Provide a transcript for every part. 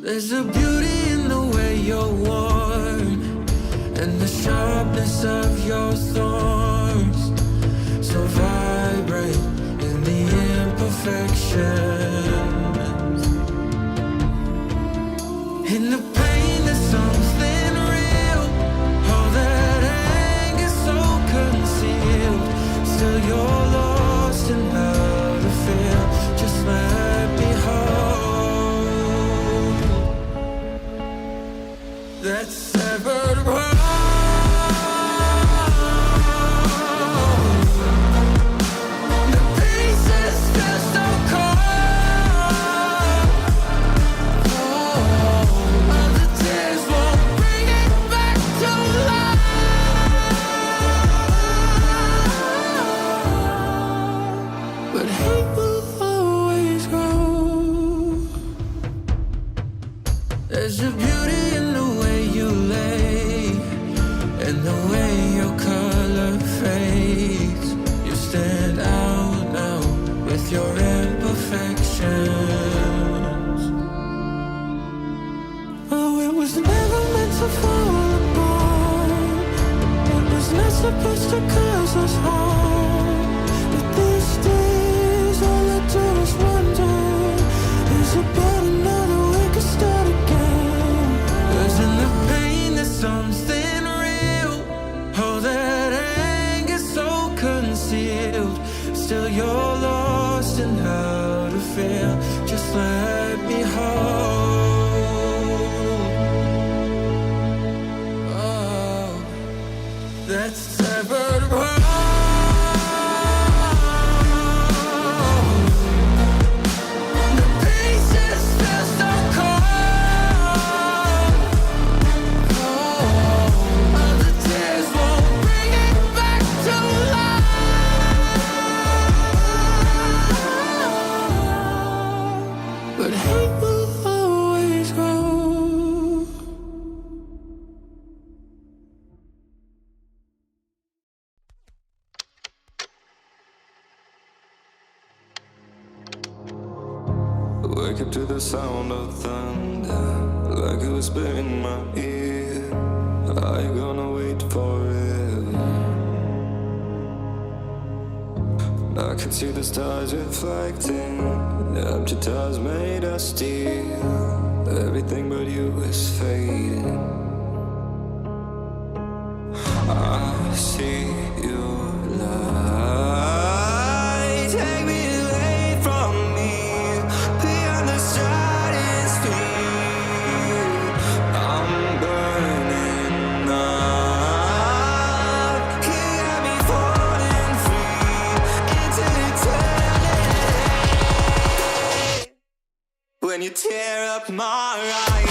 There's a beauty in the way you're worn, and the sharpness of your thorns, so vibrant in the imperfections. In the pain there's something real, all that anger so concealed. Still you're lost in how to feel. Just let me hold that severed heart. The pieces still so cold. All the tears won't bring it back to life. But hate will always grow. There's a beauty in the way you lay, and the way your color fades. You stand out now with your imperfections. Oh, it was never meant to fall apart. It was not supposed to cause us harm. But these days, all I do is wonder, is about another way could start again. 'Cause in the pain there's something real, all that anger so concealed. Still you're lost in how to feel. Just let me hold. Oh, that severed heart. The pieces still so cold. All the tears won't bring it back to life. But hate will always grow. Wake up to the sound of thunder, like it whisper in my ear. Are you gonna wait forever? I can see the stars reflecting, the empty tires made of steel. Everything but you is fading. I see your light, take me away from me, beyond the stratosphere. I'm burning up, you got me falling free into eternity. When you tear up my horizon,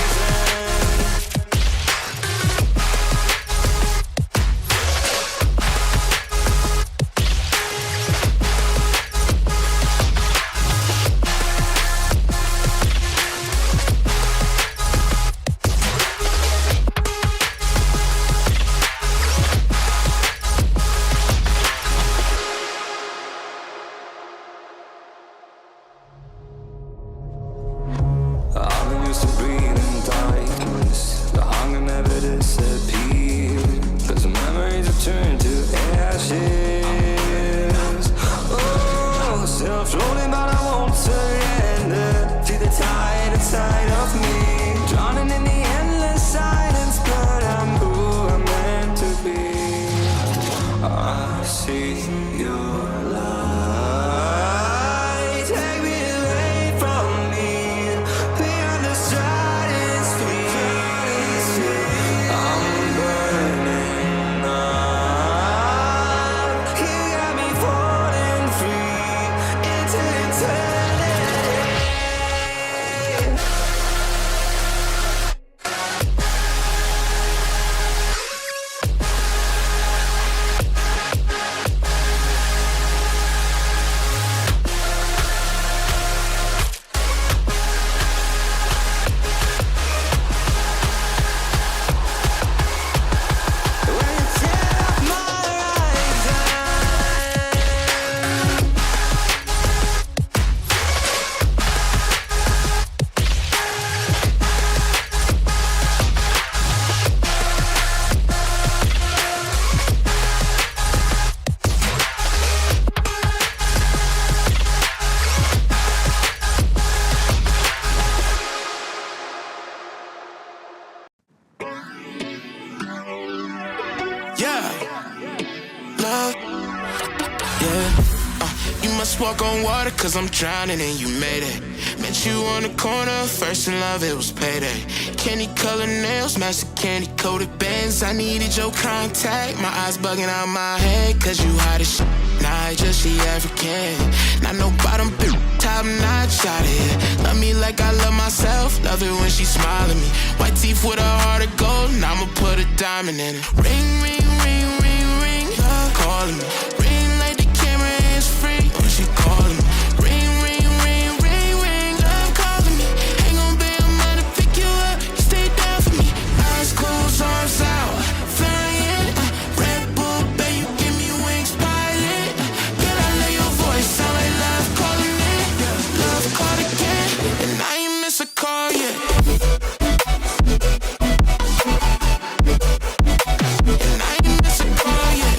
I've been used to breathing tight. Yeah. Love. Yeah. You must walk on water, cause I'm drowning and you made it. Met you on the corner, first in love, it was payday. Candy colored nails, match the candy coated bands. I needed your contact, my eyes bugging out my head. Cause you hot as shit, not just she African. Not no bottom bitch, top notch out of here. Love me like I love myself, love it when she smile at me. White teeth with a heart of gold, now I'ma put a diamond in it. Ring, ring, ring, ring, ring, love calling me. Ring like the camera is free when she calling me. Ring, ring, ring, ring, ring, love calling me. Ain't gon' be a man to pick you up, you stay down for me. Eyes closed, arms out, flying. Red Bull, babe, you give me wings, pilot. Girl, I love your voice, sound like love calling it. Love called again, and I ain't miss a call yet. And I ain't miss a call yet.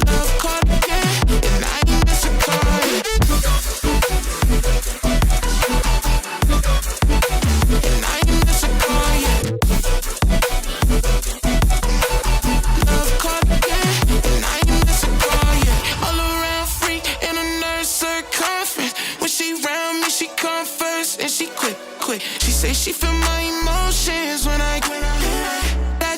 Love called again, and I ain't miss a call yet. And I ain't miss a call yet. Love called again, and I ain't miss a call yet. All around free in a nerd circumference. When she round me, she come first, and she quick. She say she feel my emotions when I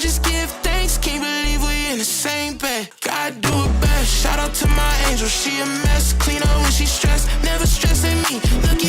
just give thanks, can't believe we in the same bed. God do it best, shout out to my angel, she a mess. Clean up when she stressed, never stressing me. Look